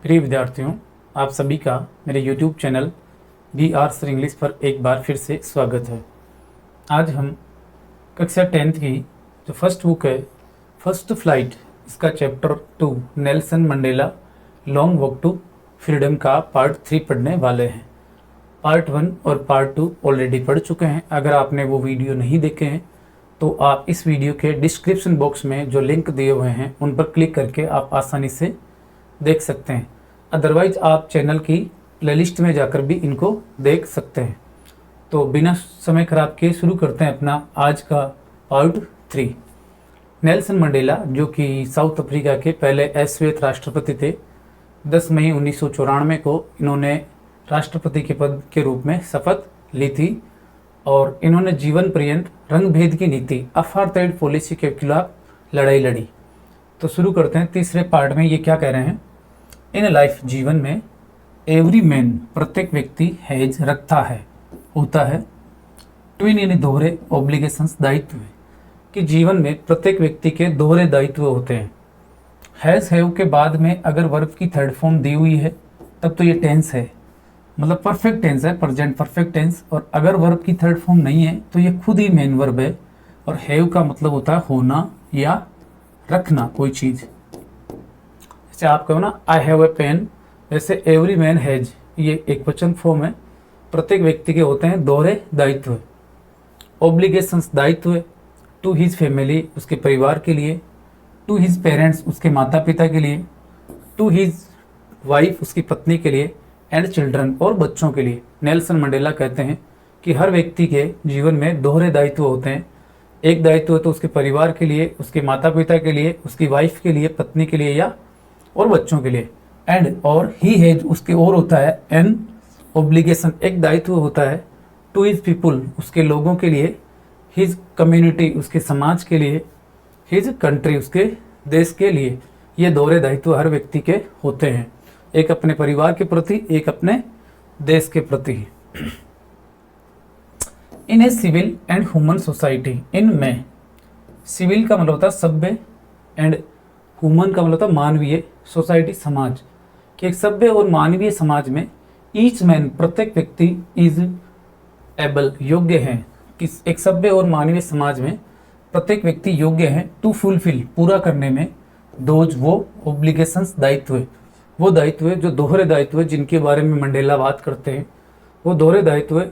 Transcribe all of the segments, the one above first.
प्रिय विद्यार्थियों, आप सभी का मेरे YouTube channel BR sir English पर एक बार फिर से स्वागत है। आज हम कक्षा 10th की जो फर्स्ट बुक है फर्स्ट फ्लाइट, इसका chapter 2 Nelson Mandela long walk to freedom का पार्ट 3 पढ़ने वाले हैं। पार्ट 1 और पार्ट 2 ऑलरेडी पढ़ चुके हैं। अगर आपने वो वीडियो नहीं देखे हैं तो आप इस वीडियो के डिस्क्रिप्शन बॉक्स में जो लिंक दिए हुए हैं उन पर क्लिक करके आप आसानी से देख सकते हैं। अदरवाइज आप चैनल की प्लेलिस्ट में जाकर भी इनको देख सकते हैं। तो बिना समय खराब किए शुरू करते हैं अपना आज का पार्ट 3। नेल्सन मंडेला, जो कि साउथ अफ्रीका के पहले अश्वेत राष्ट्रपति थे, 10 मई 1994 को इन्होंने राष्ट्रपति के पद के रूप में शपथ ली थी और इन्होंने जीवन पर्यंत रंग भेद की नीति अपार्थाइड पॉलिसी के खिलाफ लड़ाई लड़ी। तो शुरू करते हैं। तीसरे पार्ट में ये क्या कह रहे हैं, इन लाइफ जीवन में एवरी मैन प्रत्येक व्यक्ति हैज रखता है होता है ट्विन यानी दोहरे ऑब्लिगेशंस दायित्व, कि जीवन में प्रत्येक व्यक्ति के दोहरे दायित्व होते हैं। हैज हैव के बाद में अगर वर्ब की थर्ड फॉर्म दी हुई है तब तो ये टेंस है, मतलब परफेक्ट टेंस है, प्रेजेंट परफेक्ट टेंस। और अगर वर्ब की थर्ड फॉर्म नहीं है तो ये खुद ही मेन वर्ब है। और हैव का मतलब होता है होना या रखना कोई चीज़। जैसे आप कहो ना आई हैव ए पेन, वैसे एवरी मैन हैज ये एक वचन फॉर्म है। प्रत्येक व्यक्ति के होते हैं दोहरे दायित्व। ऑब्लिगेशंस दायित्व टू हिज फैमिली उसके परिवार के लिए, टू हिज पेरेंट्स उसके माता पिता के लिए, टू हिज वाइफ उसकी पत्नी के लिए, एंड चिल्ड्रन और बच्चों के लिए। नेल्सन मंडेला कहते हैं कि हर व्यक्ति के जीवन में दोहरे दायित्व होते हैं। एक दायित्व तो उसके परिवार के लिए, उसके माता पिता के लिए, उसकी वाइफ के लिए, पत्नी के लिए या और बच्चों के लिए। एंड और ही हैज उसके और होता है एन ऑब्लिगेशन एक दायित्व होता है टू हिज पीपुल उसके लोगों के लिए, हिज कम्युनिटी उसके समाज के लिए, हिज कंट्री उसके देश के लिए। ये दोहरे दायित्व हर व्यक्ति के होते हैं, एक अपने परिवार के प्रति, एक अपने देश के प्रति। In a civil and human society, इन में सिविल का मतलब होता है सभ्य एंड ह्यूमन का मतलब होता है मानवीय, सोसाइटी समाज, कि एक सभ्य और मानवीय समाज में ईच मैन प्रत्येक व्यक्ति इज एबल योग्य है, कि एक सभ्य और मानवीय समाज में प्रत्येक व्यक्ति योग्य है टू फुलफिल पूरा करने में दोज वो ऑब्लिगेशंस दायित्व, वो दायित्व जो दोहरे दायित्व जिनके बारे में मंडेला बात करते हैं, वो दोहरे दायित्व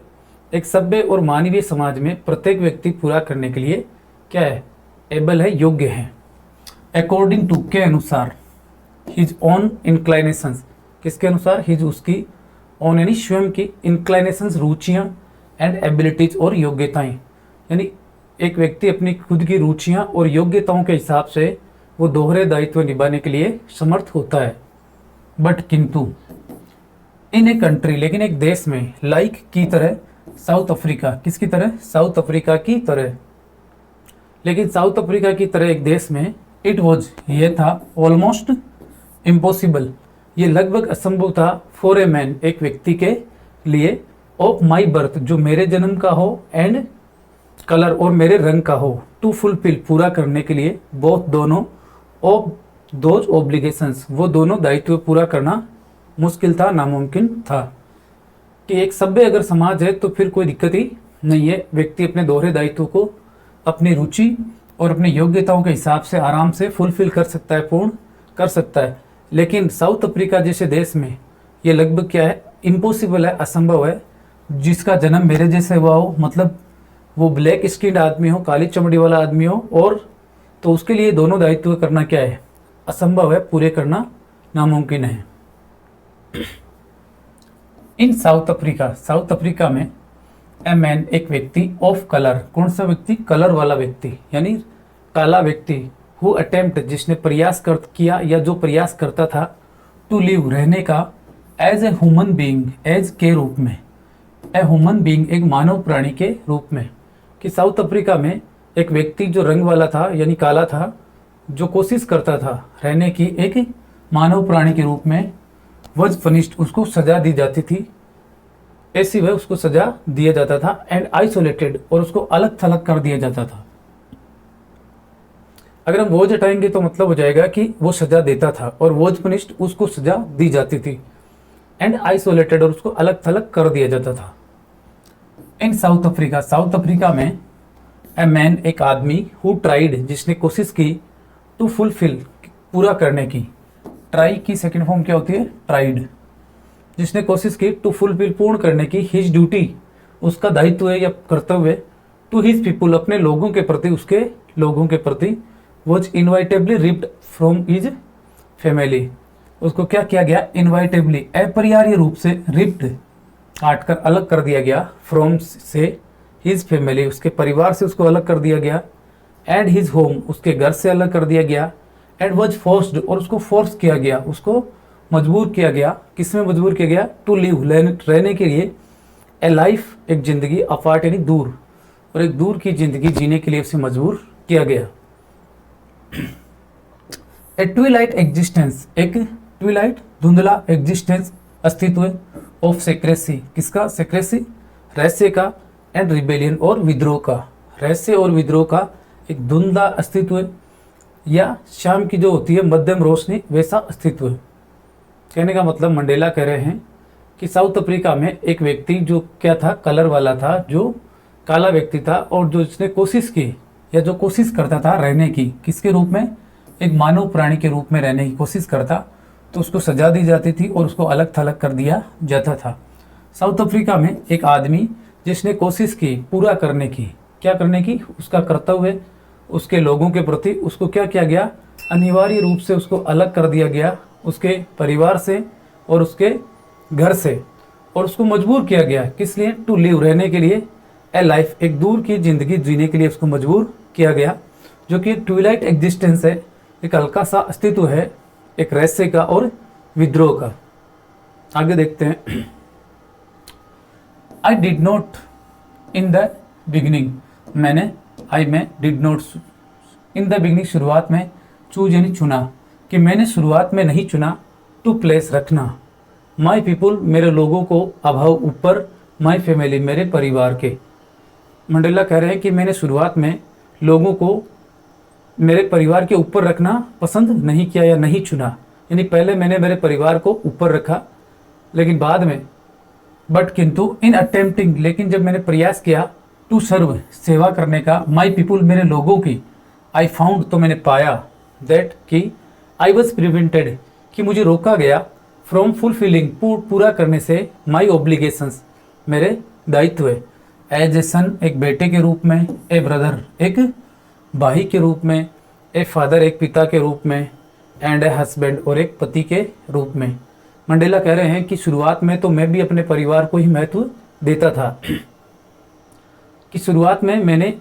एक सभ्य और मानवीय समाज में प्रत्येक व्यक्ति पूरा करने के लिए क्या है, एबल है, योग्य है। अकॉर्डिंग टू के अनुसार, हिज ओन इंक्लाइनेशंस किसके अनुसार, हिज उसकी ओन यानी स्वयं की, इंक्लाइनेशंस रुचियाँ, एंड एबिलिटीज और योग्यताएं, यानी एक व्यक्ति अपनी खुद की रुचियाँ और योग्यताओं के हिसाब से वो दोहरे दायित्व निभाने के लिए समर्थ होता है। बट किंतु इन ए कंट्री, लेकिन एक देश में, लाइक की तरह, साउथ अफ्रीका किसकी तरह, साउथ अफ्रीका की तरह, लेकिन साउथ अफ्रीका की तरह एक देश में इट वॉज ये था ऑलमोस्ट इम्पॉसिबल ये लगभग असंभव था फॉर ए मैन एक व्यक्ति के लिए, ऑफ माई बर्थ जो मेरे जन्म का हो, एंड कलर और मेरे रंग का हो, टू फुलफिल पूरा करने के लिए, बोथ दोनों, ऑफ दोज ऑब्लिगेशंस वो दोनों दायित्व पूरा करना मुश्किल था, नामुमकिन था। कि एक सभ्य अगर समाज है तो फिर कोई दिक्कत ही नहीं है, व्यक्ति अपने दोहरे दायित्व को अपनी रुचि और अपनी योग्यताओं के हिसाब से आराम से फुलफिल कर सकता है, पूर्ण कर सकता है। लेकिन साउथ अफ्रीका जैसे देश में ये लगभग क्या है, इम्पॉसिबल है, असंभव है। जिसका जन्म मेरे जैसे हुआ हो, मतलब वो ब्लैक स्किन आदमी हो, काली चमड़ी वाला आदमी हो, और तो उसके लिए दोनों दायित्व करना क्या है, असंभव है, पूरे करना नामुमकिन है। इन साउथ अफ्रीका, साउथ अफ्रीका में ए मैन एक व्यक्ति ऑफ कलर, कौन सा व्यक्ति, कलर वाला व्यक्ति यानी काला व्यक्ति, हु अटेम्प्ट जिसने प्रयास किया या जो प्रयास करता था, टू लिव रहने का, as a human being as के रूप में, ए ह्यूमन बीइंग एक मानव प्राणी के रूप में। कि साउथ अफ्रीका में एक व्यक्ति जो रंग वाला था यानी काला था, जो कोशिश करता था रहने की एक मानव प्राणी के रूप में, वज फनिश्ड उसको सजा दी जाती थी, ऐसी वह उसको सजा दिया जाता था, एंड आइसोलेटेड और उसको अलग थलग कर दिया जाता था। अगर हम वॉज हटाएंगे तो मतलब हो जाएगा कि वो सजा देता था, और वॉज पुनिश्ड उसको सजा दी जाती थी। एंड आइसोलेटेड और उसको अलग थलग कर दिया जाता था। इन साउथ अफ्रीका, साउथ अफ्रीका में ए मैन एक आदमी हु ट्राइड जिसने कोशिश की टू फुलफिल पूरा करने की। ट्राई की सेकंड फॉर्म क्या होती है? ट्राइड। जिसने कोशिश की टू फुलफिल पूर्ण करने की हिज ड्यूटी उसका दायित्व है या कर्तव्य टू हिज पीपुल अपने लोगों के प्रति, उसके लोगों के प्रति was inevitably ripped from his family. उसको क्या किया गया? इनवाइटेबली अपरिहार्य रूप से रिप्ड काट कर अलग कर दिया गया, फ्रॉम से हिज फैमिली उसके परिवार से उसको अलग कर दिया गया, एंड हिज होम उसके घर से अलग कर दिया गया, एंड वॉज फोर्स्ड और उसको फोर्स किया गया, उसको मजबूर किया गया। किसमें मजबूर किया गया? टू लिव रहने के लिए, ए लाइफ एक जिंदगी, अपार्ट यानी दूर, और एक दूर की जिंदगी जीने के लिए उसे मजबूर किया गया। ए ट्विलाइट एग्जिस्टेंस, एक ट्विलाइट धुंधला एग्जिस्टेंस अस्तित्व ऑफ सेक्रेसी, किसका? सेक्रेसी रहस्य का, एंड रिबेलियन और विद्रोह का, रहस्य और विद्रोह का एक धुंधला अस्तित्व, या शाम की जो होती है मध्यम रोशनी वैसा अस्तित्व। कहने का मतलब मंडेला कह रहे हैं कि साउथ अफ्रीका में एक व्यक्ति जो क्या था? कलर वाला था, जो काला व्यक्ति था, और जो जिसने कोशिश की या जो कोशिश करता था रहने की, किसके रूप में? एक मानव प्राणी के रूप में रहने की कोशिश करता, तो उसको सजा दी जाती थी और उसको अलग थलग कर दिया जाता था। साउथ अफ्रीका में एक आदमी जिसने कोशिश की पूरा करने की, क्या करने की? उसका कर्तव्य उसके लोगों के प्रति, उसको क्या किया गया? अनिवार्य रूप से उसको अलग कर दिया गया उसके परिवार से और उसके घर से, और उसको मजबूर किया गया किस लिए? टू लिव रहने के लिए, ए लाइफ एक दूर की जिंदगी जीने के लिए उसको मजबूर किया गया, जो कि ट्विलाइट एग्जिस्टेंस है, एक हल्का सा अस्तित्व है, एक रहस्य का और विद्रोह का। आगे देखते हैं। I did not in the beginning, मैं did not in the beginning शुरुआत में, चूज यानी चुना, कि मैंने शुरुआत में नहीं चुना, टू प्लेस रखना, माई पीपुल मेरे लोगों को, अभाव ऊपर, माई फैमिली मेरे परिवार के। मंडेला कह रहे हैं कि मैंने शुरुआत में लोगों को मेरे परिवार के ऊपर रखना पसंद नहीं किया या नहीं चुना, यानी पहले मैंने मेरे परिवार को ऊपर रखा, लेकिन बाद में, बट किंतु इन अटेम्प्टिंग, लेकिन जब मैंने प्रयास किया, टू सर्व सेवा करने का, माई पीपुल मेरे लोगों की, आई फाउंड तो मैंने पाया, दैट कि आई वॉज प्रिवेंटेड कि मुझे रोका गया, फ्रॉम फुलफिलिंग पूरा करने से, माई ऑब्लिगेशंस मेरे दायित्व, एज ए सन एक बेटे के रूप में, ए ब्रदर एक भाई के रूप में, ए फादर एक पिता के रूप में, एंड ए हस्बैंड और एक पति के रूप में। मंडेला कह रहे हैं कि शुरुआत में तो मैं भी अपने परिवार को ही महत्व देता था, कि शुरुआत में मैंने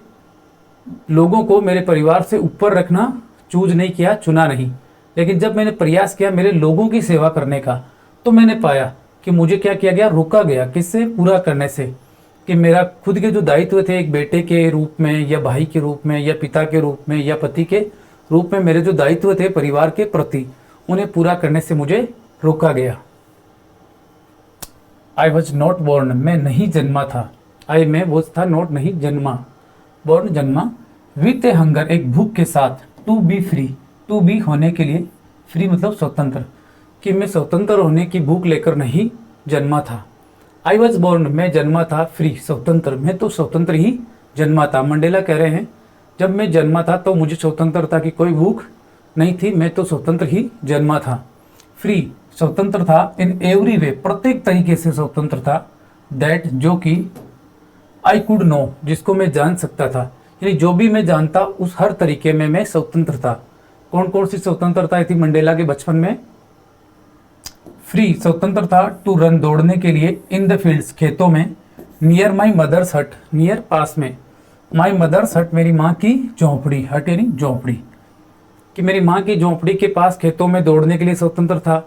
लोगों को मेरे परिवार से ऊपर रखना चूज नहीं किया, चुना नहीं, लेकिन जब मैंने प्रयास किया मेरे लोगों की सेवा करने का, तो मैंने पाया कि मुझे क्या किया गया? रोका गया, किससे? पूरा करने से, कि मेरा खुद के जो दायित्व थे एक बेटे के रूप में या भाई के रूप में या पिता के रूप में या पति के रूप में, मेरे जो दायित्व थे परिवार के प्रति, उन्हें पूरा करने से मुझे रोका गया। आई वॉज नॉट बोर्न, मैं नहीं जन्मा था, आई में वॉज था, नॉट नहीं जन्मा, बोर्न जन्मा, विथ ए हंगर एक भूख के साथ, to be free to be होने के लिए, फ्री मतलब स्वतंत्र, कि मैं स्वतंत्र होने की भूख लेकर नहीं जन्मा था। आई वॉज बोर्न मैं जन्मा था, फ्री स्वतंत्र, मैं तो स्वतंत्र ही जन्मा था। मंडेला कह रहे हैं जब मैं जन्मा था तो मुझे स्वतंत्रता की कोई भूख नहीं थी, मैं तो स्वतंत्र ही जन्मा था। फ्री स्वतंत्र था, इन एवरी वे प्रत्येक तरीके से स्वतंत्र था, दैट जो कि आई कुड नो जिसको मैं जान सकता था, यानी जो भी मैं जानता उस हर तरीके में मैं स्वतंत्र था। कौन कौन सी स्वतंत्रता थी मंडेला के बचपन में? फ्री स्वतंत्र था, टू रन दौड़ने के लिए, इन द फील्ड्स खेतों में, नियर माई मदर्स हट नियर पास में, माई मदर्स हट मेरी माँ की झोंपड़ी, हट यानी झोंपड़ी, कि मेरी माँ की झोंपड़ी के पास खेतों में दौड़ने के लिए स्वतंत्र था।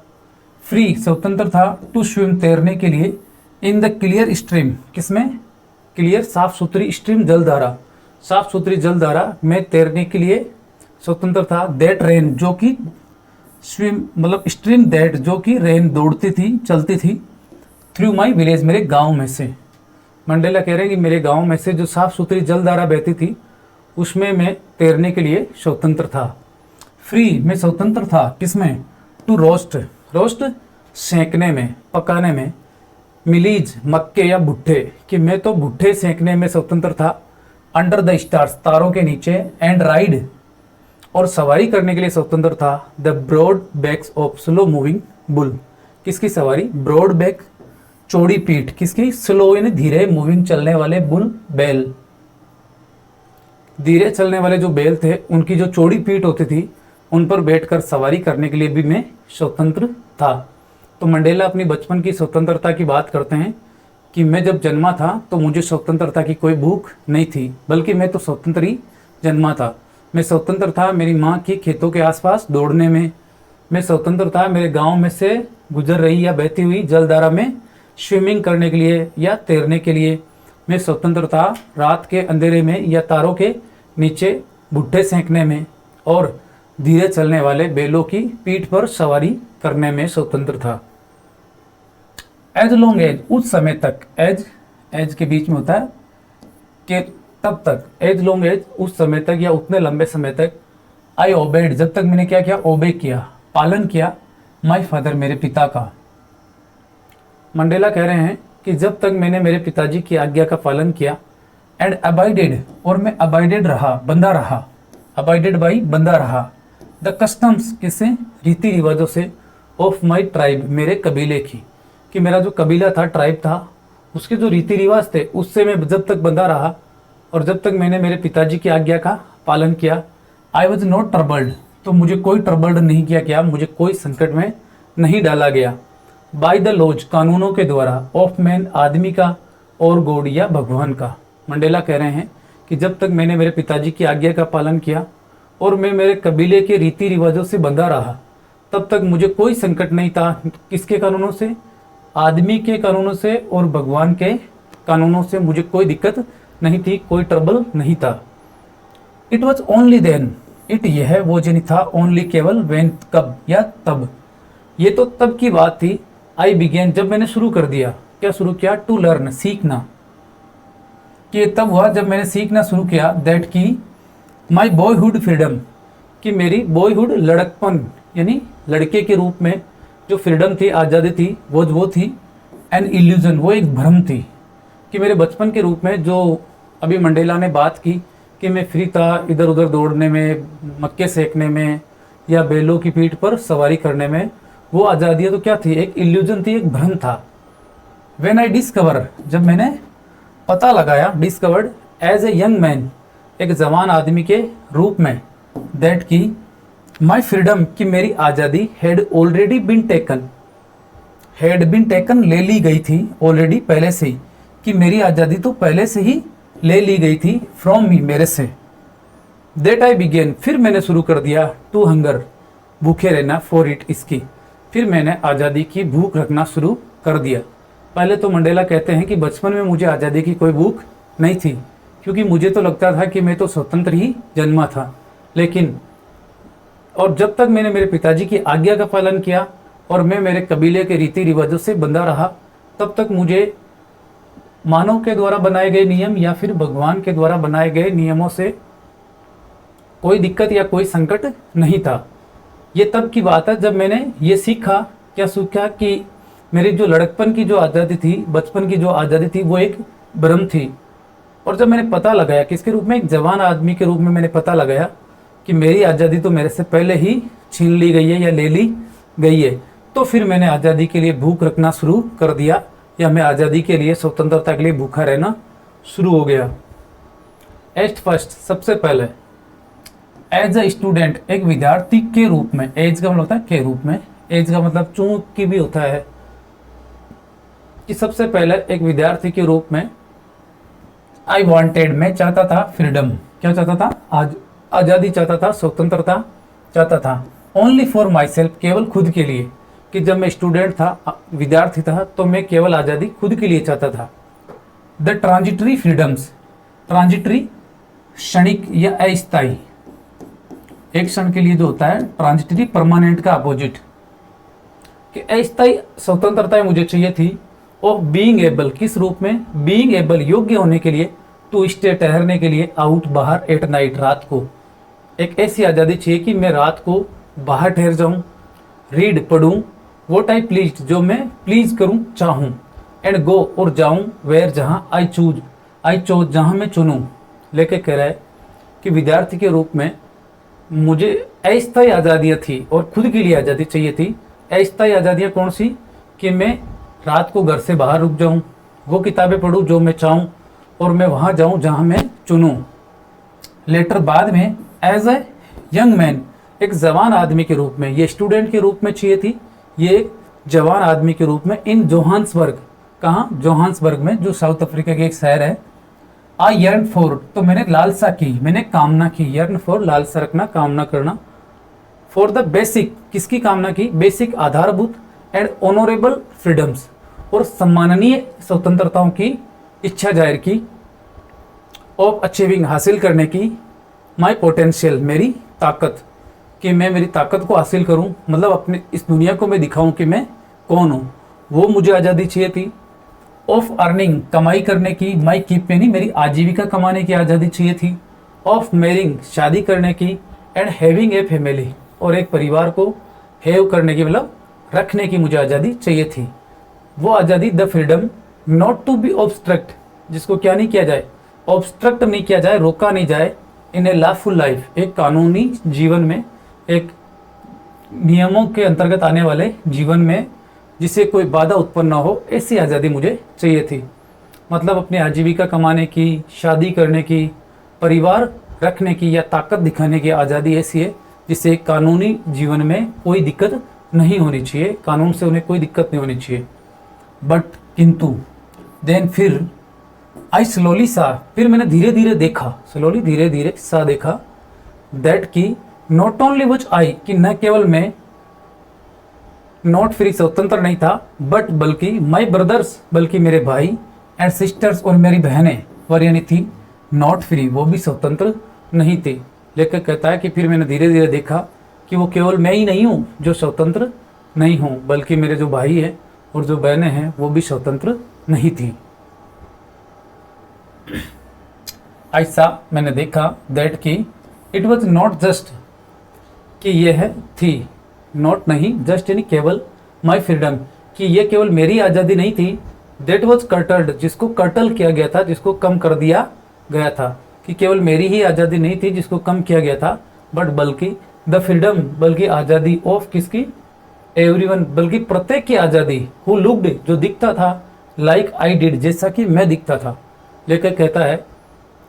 फ्री स्वतंत्र था, टू स्विम तैरने के लिए, इन द क्लियर स्ट्रीम किसमें? क्लियर साफ सुथरी, स्ट्रीम जलधारा, साफ सुथरी जलधारा में तैरने के लिए स्वतंत्र था। दैट रेन जो कि स्विम मतलब स्ट्रीम, दैट जो कि रेन दौड़ती थी चलती थी, थ्रू माई विलेज मेरे गांव में से। मंडेला कह रहे हैं कि मेरे गांव में से जो साफ सुथरी जलधारा बहती थी उसमें मैं तैरने के लिए स्वतंत्र था। फ्री में स्वतंत्र था किसमें? टू रोस्ट, रोस्ट सेंकने में, पकाने में। मिलीज मक्के या भुट्टे, कि मैं तो भुट्टे सेंकने में स्वतंत्र था। अंडर द स्टार्स, तारों के नीचे। एंड राइड, और सवारी करने के लिए स्वतंत्र था। The broad backs of slow moving bull, किसकी सवारी? ब्रॉड बैक, चौड़ी पीठ, किसकी? स्लो यानी धीरे मूविंग चलने वाले बुल, बैल। धीरे चलने वाले जो बैल थे उनकी जो चौड़ी पीठ होती थी उन पर बैठकर सवारी करने के लिए भी मैं स्वतंत्र था। तो मंडेला अपनी बचपन की स्वतंत्रता की बात करते हैं कि मैं जब जन्मा था तो मुझे स्वतंत्रता की कोई भूख नहीं थी, बल्कि मैं तो स्वतंत्र ही जन्मा था। मैं स्वतंत्र था मेरी माँ की खेतों के आसपास दौड़ने में। मैं स्वतंत्र था मेरे गांव में से गुजर रही या बहती हुई जलधारा में स्विमिंग करने के लिए या तैरने के लिए। मैं स्वतंत्र था रात के अंधेरे में या तारों के नीचे भुट्टे सेंकने में, और धीरे चलने वाले बैलों की पीठ पर सवारी करने में स्वतंत्र था। एज लॉन्ग एज, उस समय तक। एज, एज के बीच में होता है कि तब तक। एज लॉन्ग एज, उस समय तक या उतने लंबे समय तक। आई ओबेड, जब तक मैंने क्या किया? ओबे किया, पालन किया। माई फादर, मेरे पिता का। मंडेला कह रहे हैं कि जब तक मैंने मेरे पिताजी की आज्ञा का पालन किया। एंड अबाइडेड, और मैं अबाइडेड रहा, बंधा रहा। अबाइडेड बाई, बंधा रहा। द कस्टम्स, किससे? रीति रिवाजों से। ऑफ माई ट्राइब, मेरे कबीले की, कि मेरा जो कबीला था, ट्राइब था, उसके जो रीति रिवाज थे उससे मैं जब तक बंधा रहा और जब तक मैंने मेरे पिताजी की आज्ञा का पालन किया। आई वॉज नॉट ट्रबल्ड, तो मुझे कोई ट्रबल्ड नहीं किया गया, मुझे कोई संकट में नहीं डाला गया। बाय द लॉज, कानूनों के द्वारा। ऑफ मैन, आदमी का, और गॉड या भगवान का। मंडेला कह रहे हैं कि जब तक मैंने मेरे पिताजी की आज्ञा का पालन किया और मैं मेरे कबीले के रीति रिवाजों से बंधा रहा, तब तक मुझे कोई संकट नहीं था। किसके कानूनों से? आदमी के कानूनों से और भगवान के कानूनों से मुझे कोई दिक्कत नहीं थी, कोई ट्रबल नहीं था। It was only then, it यह वो जो नहीं था, ओनली केवल, वेन कब या तब, ये तो तब की बात थी। आई बिगेन, जब मैंने शुरू कर दिया। क्या शुरू किया? टू लर्न, सीखना। कि ये तब हुआ जब मैंने सीखना शुरू किया। दैट की माई बॉयहुड फ्रीडम, कि मेरी बॉयहुड, लड़कपन यानी लड़के के रूप में जो फ्रीडम थी, आज़ादी थी, वो थी। एन इल्यूजन, वो एक भ्रम थी। कि मेरे बचपन के रूप में जो अभी मंडेला ने बात की कि मैं फ्री था इधर उधर दौड़ने में, मक्के सेकने में या बैलों की पीठ पर सवारी करने में, वो आज़ादी तो क्या थी? एक इल्यूजन थी, एक भ्रम था। व्हेन आई डिस्कवर, जब मैंने पता लगाया, discovered as a young man, एक जवान आदमी के रूप में। दैट की माई फ्रीडम, कि मेरी आज़ादी had already been taken, had been taken, ले ली गई थी, ऑलरेडी, पहले से ही, कि मेरी आज़ादी तो पहले से ही ले ली गई थी, फ्रॉम मी, मेरे से। दैट आई बिगेन, फिर मैंने शुरू कर दिया, टू हंगर, भूखे रहना, फॉर इट, इसकी, फिर मैंने आज़ादी की भूख रखना शुरू कर दिया। पहले तो मंडेला कहते हैं कि बचपन में मुझे आज़ादी की कोई भूख नहीं थी, क्योंकि मुझे तो लगता था कि मैं तो स्वतंत्र ही जन्मा था। लेकिन और जब तक मैंने मेरे पिताजी की आज्ञा का पालन किया और मैं मेरे कबीले के रीति रिवाजों से बंधा रहा, तब तक मुझे मानव के द्वारा बनाए गए नियम या फिर भगवान के द्वारा बनाए गए नियमों से कोई दिक्कत या कोई संकट नहीं था। ये तब की बात है जब मैंने ये सीखा, क्या सीखा? कि मेरी जो लड़कपन की जो आज़ादी थी, बचपन की जो आज़ादी थी, वो एक भ्रम थी। और जब मैंने पता लगाया, किसके रूप में? एक जवान आदमी के रूप में मैंने पता लगाया कि मेरी आज़ादी तो मेरे से पहले ही छीन ली गई है या ले ली गई है, तो फिर मैंने आज़ादी के लिए भूख रखना शुरू कर दिया, या मैं आज़ादी के लिए, स्वतंत्रता के लिए भूखा रहना शुरू हो गया। एट फर्स्ट, सबसे पहले। एज अ स्टूडेंट, एक विद्यार्थी के रूप में। एज का मतलब होता है के रूप में, एज का मतलब चूक की भी होता है, कि सबसे पहले एक विद्यार्थी के रूप में। आई वॉन्टेड, मैं चाहता था फ्रीडम, क्या चाहता था? आज़ादी चाहता था, स्वतंत्रता चाहता था। ओनली फॉर माई सेल्फ, केवल खुद के लिए, कि जब मैं स्टूडेंट था, विद्यार्थी था, तो मैं केवल आज़ादी खुद के लिए चाहता था। द ट्रांजिटरी फ्रीडम्स, ट्रांजिटरी, क्षणिक या अस्थायी, एक क्षण के लिए जो होता है। ट्रांजिटरी, परमानेंट का अपोजिट, कि अस्थायी स्वतंत्रता मुझे चाहिए थी। ऑफ बीइंग एबल, किस रूप में? बीइंग एबल, योग्य होने के लिए, टू स्टे ठहरने के लिए आउट बाहर एट नाइट रात को। एक ऐसी आज़ादी चाहिए कि मैं रात को बाहर ठहर जाऊं, रीड पढूं, वॉट आई प्लीज जो मैं प्लीज करूं चाहूं, एंड गो और जाऊं वेयर जहां आई चूज जहां मैं चुनूं। लेके कह रहा है कि विद्यार्थी के रूप में मुझे अस्थायी आज़ादियाँ थी और खुद के लिए आज़ादी चाहिए थी। अस्थायी आज़ादियाँ कौन सी? कि मैं रात को घर से बाहर रुक जाऊं, वो किताबें पढूं जो मैं चाहूं, और मैं वहाँ जाऊं जहां मैं चुनूं। लेटर बाद में एज ए यंग मैन, एक जवान आदमी के रूप में, ये स्टूडेंट के रूप में चाहिए थी, ये एक जवान आदमी के रूप में इन जोहान्सबर्ग, कहाँ? जोहान्सबर्ग में, जो साउथ अफ्रीका के एक शहर है। आई यर्न फॉर, तो मैंने लालसा की, मैंने कामना की, यर्न फॉर लालसा रखना, कामना करना। फॉर द बेसिक, किसकी कामना की? बेसिक आधारभूत एंड ऑनरेबल फ्रीडम्स, और सम्माननीय स्वतंत्रताओं की इच्छा जाहिर की। ऑफ अचीविंग, हासिल करने की। माई पोटेंशियल, मेरी ताकत, कि मैं मेरी ताकत को हासिल करूं, मतलब अपने इस दुनिया को मैं दिखाऊं कि मैं कौन हूं, वो मुझे आज़ादी चाहिए थी। ऑफ अर्निंग, कमाई करने की। माई कीप में नहीं, मेरी आजीविका कमाने की आज़ादी चाहिए थी। ऑफ मैरिंग, शादी करने की। एंड हैविंग ए फैमिली, और एक परिवार को हैव करने की, मतलब रखने की मुझे आज़ादी चाहिए थी। वो आज़ादी, the freedom not to be obstruct, जिसको क्या नहीं किया जाए? ऑब्स्ट्रक्ट नहीं किया जाए, रोका नहीं जाए। इन ए लॉफुल लाइफ, एक कानूनी जीवन में, एक नियमों के अंतर्गत आने वाले जीवन में, जिसे कोई बाधा उत्पन्न ना हो, ऐसी आज़ादी मुझे चाहिए थी। मतलब अपनी आजीविका कमाने की, शादी करने की, परिवार रखने की या ताकत दिखाने की आज़ादी ऐसी है जिससे कानूनी जीवन में कोई दिक्कत नहीं होनी चाहिए, कानून से उन्हें कोई दिक्कत नहीं होनी चाहिए। बट किंतु देन, फिर आई स्लोली सा, फिर मैंने धीरे धीरे देखा, स्लोली धीरे धीरे सा देखा, दैट की नॉट ओनली वच आई, कि न केवल मैं नॉट फ्री स्वतंत्र नहीं था, बट बल्कि माई ब्रदर्स, बल्कि मेरे भाई, एंड सिस्टर्स, और मेरी बहनें, वर यानी थी नॉट फ्री, वो भी स्वतंत्र नहीं थी। लेकर कहता है कि फिर मैंने धीरे धीरे देखा कि वो केवल मैं ही नहीं हूँ जो स्वतंत्र नहीं हूँ, बल्कि मेरे जो भाई हैं और जो बहनें हैं वो भी स्वतंत्र नहीं थी। ऐसा मैंने देखा, दैट की इट वॉज नॉट जस्ट, कि यह थी, नॉट नहीं, जस्ट यानी केवल, माई फ्रीडम, कि ये केवल मेरी आज़ादी नहीं थी। दैट वॉज कर्टल्ड, जिसको कर्टल किया गया था, जिसको कम कर दिया गया था, कि केवल मेरी ही आज़ादी नहीं थी जिसको कम किया गया था, बट बल्कि द फ्रीडम, बल्कि आज़ादी ऑफ किसकी? एवरीवन, बल्कि प्रत्येक की आज़ादी। हु लुक्ड, जो दिखता था, लाइक आई डिड, जैसा कि मैं दिखता था। लेकर कहता है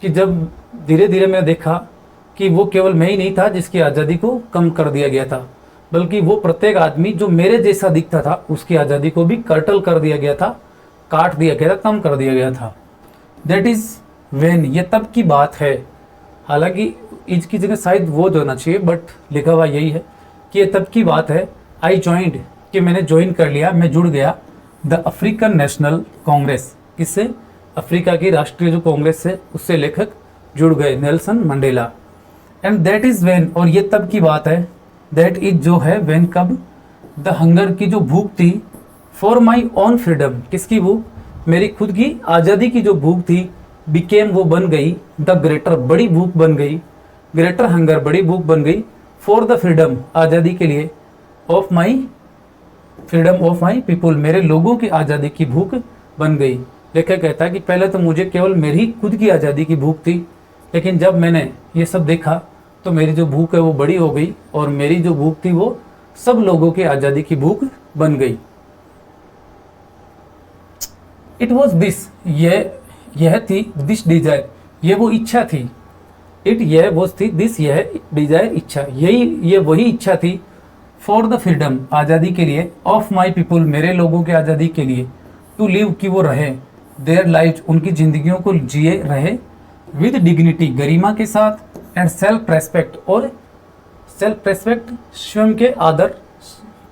कि जब धीरे धीरे मैं देखा कि वो केवल मैं ही नहीं था जिसकी आज़ादी को कम कर दिया गया था, बल्कि वो प्रत्येक आदमी जो मेरे जैसा दिखता था उसकी आज़ादी को भी कर्टल कर दिया गया था, काट दिया गया था, कम कर दिया गया था। दैट इज़ व्हेन, ये तब की बात है। हालांकि इसकी जगह शायद वो जो होना चाहिए, बट लिखा हुआ यही है कि ये तब की बात है। आई ज्वाइंड, कि मैंने ज्वाइन कर लिया, मैं जुड़ गया, द अफ्रीकन नेशनल कांग्रेस, किससे? अफ्रीका की राष्ट्रीय जो कांग्रेस है उससे लेखक जुड़ गए, Nelson Mandela. And that is when, और ये तब की बात है, दैट इज जो है, व्हेन कब? द हंगर, की जो भूख थी, फॉर माई ओन फ्रीडम, किसकी भूख? मेरी खुद की आज़ादी की जो भूख थी, बिकेम, वो बन गई, द ग्रेटर, बड़ी भूख बन गई, ग्रेटर हंगर, बड़ी भूख बन गई, फॉर द फ्रीडम, आज़ादी के लिए, of my freedom of my people, मेरे लोगों की आज़ादी की भूख बन गई। लेखक कहता है कि पहले तो मुझे केवल मेरी खुद की आज़ादी की भूख थी, लेकिन जब मैंने ये सब देखा तो मेरी जो भूख है वो बड़ी हो गई, और मेरी जो भूख थी वो सब लोगों की आज़ादी की भूख बन गई। इट वॉज दिस, यह थी, दिस डिजायर, ये वो इच्छा थी। इट, यह वो थी, दिस, यह डिजायर, इच्छा, ये वही इच्छा थी। फॉर द फ्रीडम, आज़ादी के लिए, ऑफ माई पीपुल, मेरे लोगों की आज़ादी के लिए, टू लिव, कि वो रहे, देयर लाइफ, उनकी जिंदगियों को जिए रहे, विद डिग्निटी, गरिमा के साथ, एंड सेल्फ रेस्पेक्ट, और सेल्फ रेस्पेक्ट, स्वयं के आदर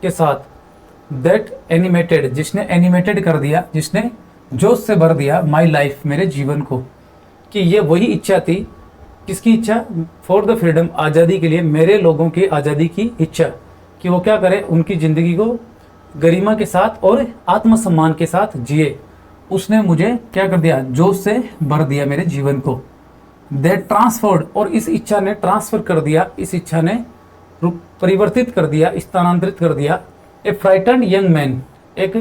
के साथ। दैट एनिमेटेड, जिसने एनिमेटेड कर दिया, जिसने जोश से भर दिया, माई लाइफ, मेरे जीवन को, कि ये वही इच्छा थी, किसकी इच्छा? फॉर द फ्रीडम, आज़ादी के लिए, मेरे लोगों की आज़ादी की इच्छा, कि वो क्या करें, उनकी ज़िंदगी को गरिमा के साथ और आत्मसम्मान के साथ जिए, उसने मुझे क्या कर दिया, जोश से भर दिया मेरे जीवन को। दैट ट्रांसफर्ड, और इस इच्छा ने ट्रांसफर कर दिया, इस इच्छा ने परिवर्तित कर दिया, स्थानांतरित कर दिया। ए फ्राइटन्ड यंग मैन, एक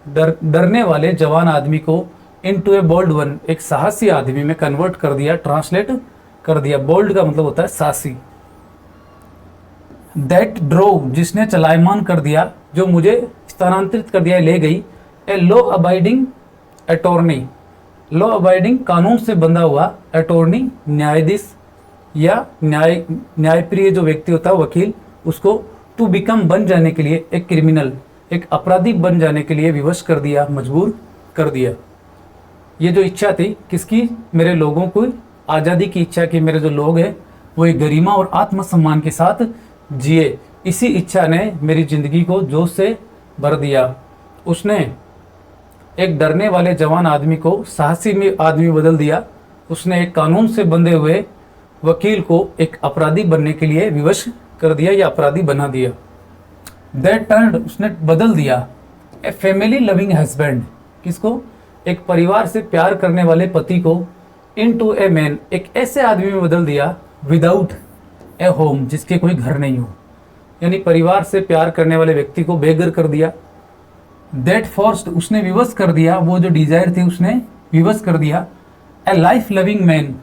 डरने वाले जवान आदमी को इनटू ए बोल्ड वन, एक साहसी आदमी में कन्वर्ट कर दिया, ट्रांसलेट कर दिया। बोल्ड का मतलब होता है साहसी। दैट ड्रोव, जिसने चलायमान कर दिया, जो मुझे स्थानांतरित कर दिया, ले गई। A law abiding attorney, law abiding कानून से बंधा हुआ, अटॉर्नी न्यायाधीश या न्यायप्रिय जो व्यक्ति होता है, वकील, उसको टू बिकम बन जाने के लिए, एक क्रिमिनल, एक अपराधी बन जाने के लिए विवश कर दिया, मजबूर कर दिया। ये जो इच्छा थी किसकी, मेरे लोगों को आज़ादी की इच्छा की, मेरे जो लोग हैं वो एक गरिमा और आत्मसम्मान के साथ जिए, इसी इच्छा ने मेरी जिंदगी को जोश से भर दिया। उसने एक डरने वाले जवान आदमी को साहसी में आदमी बदल दिया। उसने एक कानून से बंधे हुए वकील को एक अपराधी बनने के लिए विवश कर दिया या अपराधी बना दिया। दैट टर्न्ड, उसने बदल दिया। ए फैमिली लविंग हस्बैंड, किसको, एक परिवार से प्यार करने वाले पति को, इनटू ए मैन, एक ऐसे आदमी में बदल दिया, विदाउट ए होम, जिसके कोई घर नहीं हो, यानी परिवार से प्यार करने वाले व्यक्ति को बेघर कर दिया। दैट फोर्स्ड, उसने विवश कर दिया, वो जो डिजायर थी उसने विवश कर दिया। ए लाइफ लविंग मैन,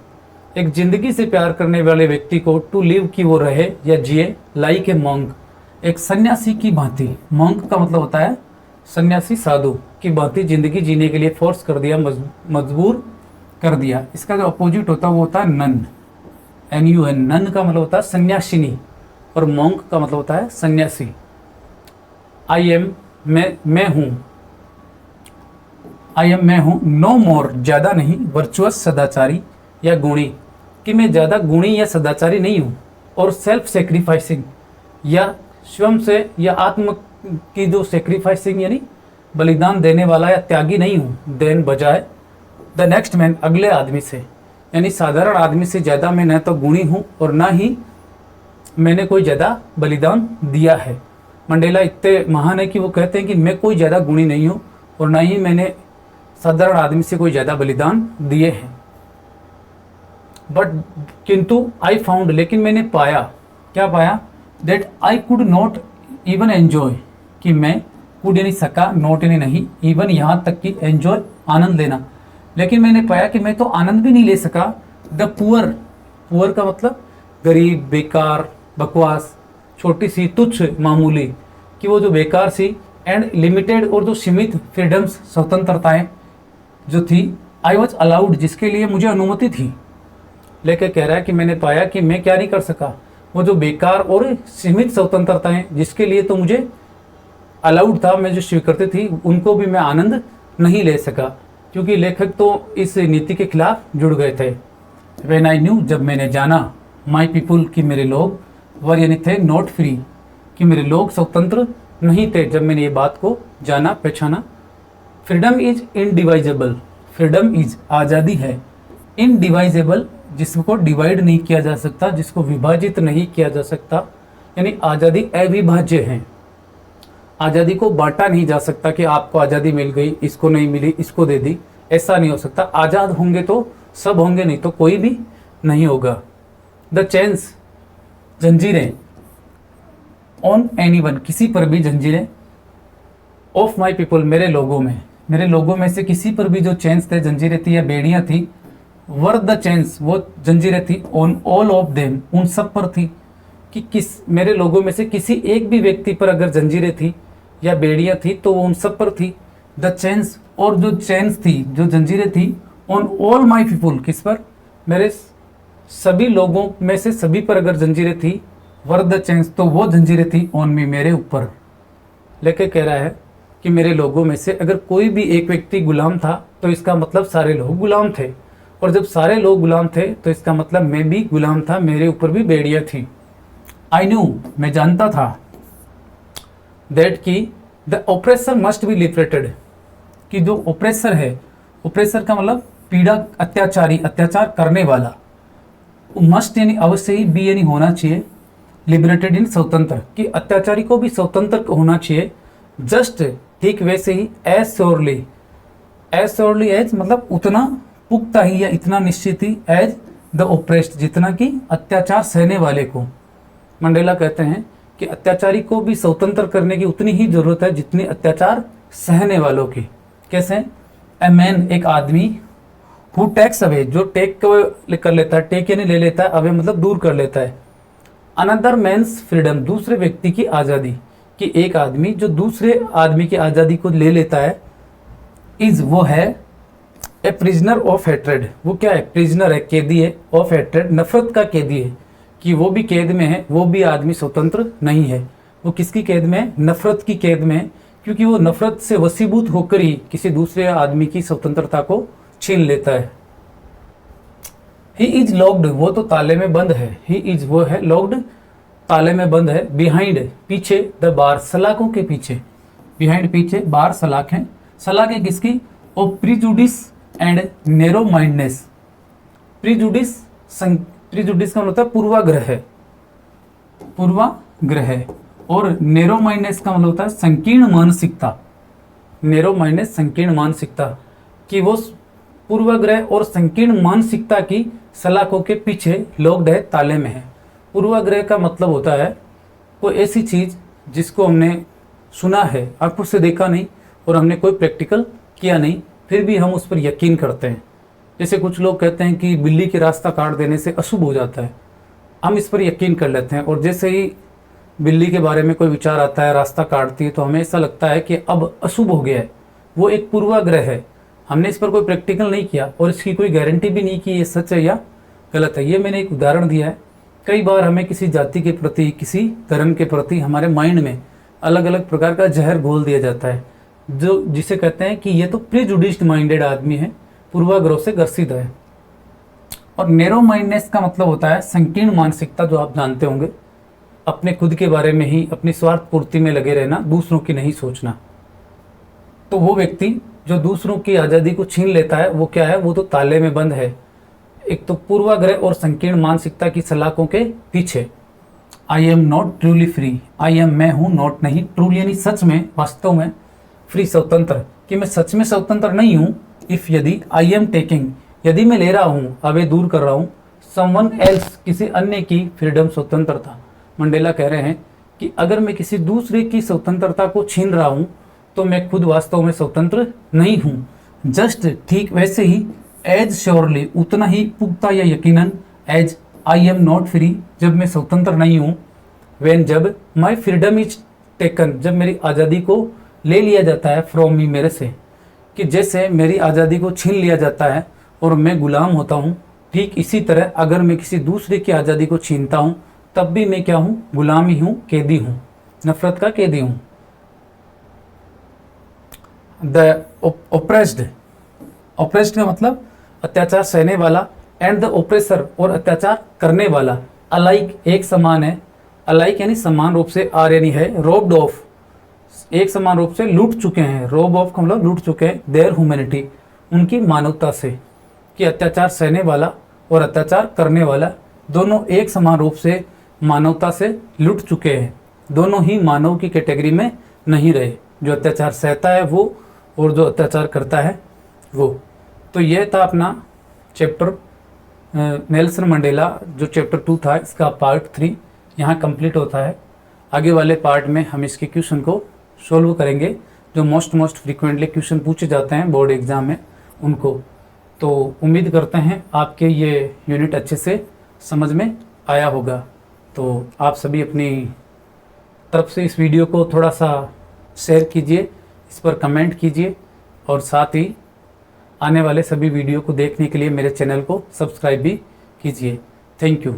एक जिंदगी से प्यार करने वाले व्यक्ति को, टू लिव, की वो रहे या जिए, लाइक ए मॉन्क, एक सन्यासी की भांति। मॉन्क का मतलब होता है सन्यासी, साधु की भांति जिंदगी जीने के लिए फोर्स कर दिया, मजबूर कर दिया। इसका जो अपोजिट होता है वो होता है नन, NUN। नन का मतलब होता है सन्यासिनी और मॉन्क का मतलब होता है सन्यासी। आई एम, मैं हूँ, आई एम, मैं हूँ, नो मोर, ज़्यादा नहीं, वर्चुअस, सदाचारी या गुणी, कि मैं ज़्यादा गुणी या सदाचारी नहीं हूँ, और सेल्फ सेक्रीफाइसिंग, या स्वयं से या आत्म की जो सेक्रीफाइसिंग यानी बलिदान देने वाला या त्यागी नहीं हूँ, देन बजाय द नेक्स्ट मैन, अगले आदमी से, यानी साधारण आदमी से ज़्यादा मैं न तो गुणी हूँ और ना ही मैंने कोई ज़्यादा बलिदान दिया है। मंडेला इतने महान है कि वो कहते हैं कि मैं कोई ज़्यादा गुणी नहीं हूँ और ना ही मैंने साधारण आदमी से कोई ज़्यादा बलिदान दिए हैं। बट, किंतु आई फाउंड, लेकिन मैंने पाया, क्या पाया, that I could not even enjoy, कि मैं कुड यानी सका, नॉट यानी नहीं, इवन यहाँ तक कि एन्जॉय, आनंद लेना, लेकिन मैंने पाया कि मैं तो आनंद भी नहीं ले सका। द पुअर, पुअर का मतलब गरीब, बेकार, बकवास, छोटी सी, तुच्छ, मामूली, कि वो जो बेकार सी, एंड लिमिटेड, और जो सीमित फ्रीडम्स, स्वतंत्रताएं जो थी, आई वॉज अलाउड, जिसके लिए मुझे अनुमति थी। लेके कह रहा है कि मैंने पाया कि मैं क्या नहीं कर सका, वो जो बेकार और सीमित स्वतंत्रताएं जिसके लिए तो मुझे अलाउड था, मैं जो स्वीकृति थी, उनको भी मैं आनंद नहीं ले सका, क्योंकि लेखक तो इस नीति के खिलाफ जुड़ गए थे। व्हेन आई न्यू, जब मैंने जाना, माई पीपुल, कि मेरे लोग, वर यानी थे, नॉट फ्री, कि मेरे लोग स्वतंत्र नहीं थे, जब मैंने ये बात को जाना, पहचाना। Freedom is indivisible, freedom is, आज़ादी है, इनडिवाइजेबल, जिसको डिवाइड नहीं किया जा सकता, जिसको विभाजित नहीं किया जा सकता, यानी आज़ादी अविभाज्य है। आज़ादी को बांटा नहीं जा सकता कि आपको आज़ादी मिल गई, इसको नहीं मिली, इसको दे दी, ऐसा नहीं हो सकता। आज़ाद होंगे तो सब होंगे, नहीं तो कोई भी नहीं होगा। द चेन्स, जंजीरें, ऑन एनीवन, किसी पर भी जंजीरें, ऑफ माई पीपल, मेरे लोगों में से किसी पर भी जो चेन्स थे, जंजीरें थी या बेड़ियां थी, वर द चेन्स, वो जंजीरें थी, ऑन ऑल ऑफ देम, उन सब पर थी, कि मेरे लोगों में से किसी एक भी व्यक्ति पर अगर जंजीरें थी या बेड़ियां थी तो वो उन सब पर थी। द चेन्स, और जो चेन्स थी, जो जंजीरें थी, ऑन ऑल माई पीपल, किस पर, मेरे सभी लोगों में से सभी पर अगर जंजीरें थी, वर द चेन्स, तो वो जंजीरें थी ऑन मी, मेरे ऊपर। लेके कह रहा है कि मेरे लोगों में से अगर कोई भी एक व्यक्ति गुलाम था तो इसका मतलब सारे लोग गुलाम थे, और जब सारे लोग गुलाम थे तो इसका मतलब मैं भी गुलाम था, मेरे ऊपर भी बेड़ियां थी। आई न्यू, मैं जानता था, दैट की the oppressor must be liberated, कि जो ऑप्रेसर है, ऑप्रेसर का मतलब पीड़ा, अत्याचारी, अत्याचार करने वाला, मस्ट यानी अवश्य ही, बी यानी होना चाहिए, लिबरेटेड इन स्वतंत्र, कि अत्याचारी को भी स्वतंत्र होना चाहिए। जस्ट, ठीक वैसे ही, as surely, as surely as मतलब उतना पुख्ता ही या इतना निश्चित ही एज द ओप्रेस्ड, जितना कि अत्याचार सहने वाले को। मंडेला कहते हैं कि अत्याचारी को भी स्वतंत्र करने की उतनी ही जरूरत है जितनी अत्याचार सहने वालों की। कैसे? ए मैन एक आदमी, हु टेक्स अवे जो टेक कर लेता है, टेक यानी ले लेता है, अवे मतलब दूर कर लेता है, अनदर मैन्स फ्रीडम दूसरे व्यक्ति की आज़ादी, कि एक आदमी जो दूसरे आदमी की आज़ादी को ले लेता है, इज वो है ए प्रिजनर ऑफ हेट्रेड, वो क्या है? प्रिजनर है, कैदी है, ऑफ हेट्रेड नफरत का कैदी है, कि वो भी कैद में है, वो भी आदमी स्वतंत्र नहीं है। वो किसकी कैद में है? नफरत की कैद में है, क्योंकि वो नफरत से वसीभूत होकर ही किसी दूसरे आदमी की स्वतंत्रता को छीन लेता है। ही इज लॉक्ड वो तो ताले में बंद है, ही इज वो है लॉक्ड ताले में बंद है, बिहाइंड पीछे, द बार सलाखों के पीछे, बिहाइंड पीछे, बार सलाखें, सलाखें किसकी? O prejudice and narrow mindness. Prejudice prejudice का मतलब होता है पूर्वाग्रह है, पूर्वाग्रह, और नैरो माइंडनेस का मतलब होता है संकीर्ण मानसिकता। नैरो माइंडनेस संकीर्ण मानसिकता, कि वो पूर्वाग्रह और संकीर्ण मानसिकता की सलाखों के पीछे लॉक्ड है, ताले में है। पूर्वाग्रह का मतलब होता है कोई ऐसी चीज जिसको हमने सुना है, आंखों से देखा नहीं और हमने कोई प्रैक्टिकल किया नहीं, फिर भी हम उस पर यकीन करते हैं। जैसे कुछ लोग कहते हैं कि बिल्ली के रास्ता काट देने से अशुभ हो जाता है, हम इस पर यकीन कर लेते हैं, और जैसे ही बिल्ली के बारे में कोई विचार आता है, रास्ता काटती है, तो हमें ऐसा लगता है कि अब अशुभ हो गया है। वो एक पूर्वाग्रह है, हमने इस पर कोई प्रैक्टिकल नहीं किया और इसकी कोई गारंटी भी नहीं कि ये सच है या गलत है। ये मैंने एक उदाहरण दिया है। कई बार हमें किसी जाति के प्रति, किसी धर्म के प्रति हमारे माइंड में अलग अलग प्रकार का जहर घोल दिया जाता है, जो जिसे कहते हैं कि ये तो प्रीजुडिस्ड माइंडेड आदमी है, पूर्वाग्रह से ग्रसित है। और नैरो माइंडनेस का मतलब होता है संकीर्ण मानसिकता, जो आप जानते होंगे, अपने खुद के बारे में ही, अपनी स्वार्थ पूर्ति में लगे रहना, दूसरों की नहीं सोचना। तो वो व्यक्ति जो दूसरों की आज़ादी को छीन लेता है, वो क्या है? वो तो ताले में बंद है। एक तो पूर्वाग्रह और संकीर्ण मानसिकता की सलाखों के पीछे। आई am not truly free, I am मैं हूँ, नॉट नहीं, ट्रूली यानी सच में, वास्तव में, फ्री स्वतंत्र, कि मैं सच में स्वतंत्र नहीं हूँ। इफ यदि, आई एम टेकिंग यदि मैं ले रहा हूँ, अवे दूर कर रहा हूँ, समवन एल्स किसी अन्य की फ्रीडम स्वतंत्रता। मंडेला कह रहे हैं कि अगर मैं किसी दूसरे की स्वतंत्रता को छीन रहा हूँ तो मैं खुद वास्तव में स्वतंत्र नहीं हूँ। जस्ट ठीक वैसे ही, एज श्योरली उतना ही पुख्ता या यकीनन, as I am not free जब मैं स्वतंत्र नहीं हूँ, व्हेन जब माई फ्रीडम इज टेकन जब मेरी आज़ादी को ले लिया जाता है, फ्रॉम मी मेरे से, कि जैसे मेरी आज़ादी को छीन लिया जाता है और मैं गुलाम होता हूँ, ठीक इसी तरह अगर मैं किसी दूसरे की आज़ादी को छीनता हूँ तब भी मैं क्या हूँ? गुलाम ही हूँ, कैदी हूँ, नफरत का कैदी हूँ। द ओप्रेस्ड, ओप्रेस्ड का मतलब अत्याचार सहने वाला, एंड द ओप्रेसर और अत्याचार करने वाला, अलाइक एक समान है, अलाइक यानी समान रूप से, आर यानी है, रोब्ड ऑफ एक समान रूप से लूट चुके हैं, रोब ऑफ का मतलब लूट चुके हैं, देयर ह्यूमैनिटी उनकी मानवता से, कि अत्याचार सहने वाला और अत्याचार करने वाला दोनों एक समान रूप से मानवता से लूट चुके हैं, दोनों ही मानव की कैटेगरी में नहीं रहे, जो अत्याचार सहता है वो और जो अत्याचार करता है वो। तो यह था अपना चैप्टर नेल्सन मंडेला, जो चैप्टर 2 था, इसका पार्ट 3 यहाँ कंप्लीट होता है। आगे वाले पार्ट में हम इसके क्वेश्चन को सोल्व करेंगे, जो मोस्ट फ्रीक्वेंटली क्वेश्चन पूछे जाते हैं बोर्ड एग्जाम में उनको। तो उम्मीद करते हैं आपके ये यूनिट अच्छे से समझ में आया होगा। तो आप सभी अपनी तरफ से इस वीडियो को थोड़ा सा शेयर कीजिए, इस पर कमेंट कीजिए, और साथ ही आने वाले सभी वीडियो को देखने के लिए मेरे चैनल को सब्सक्राइब भी कीजिए। Thank you.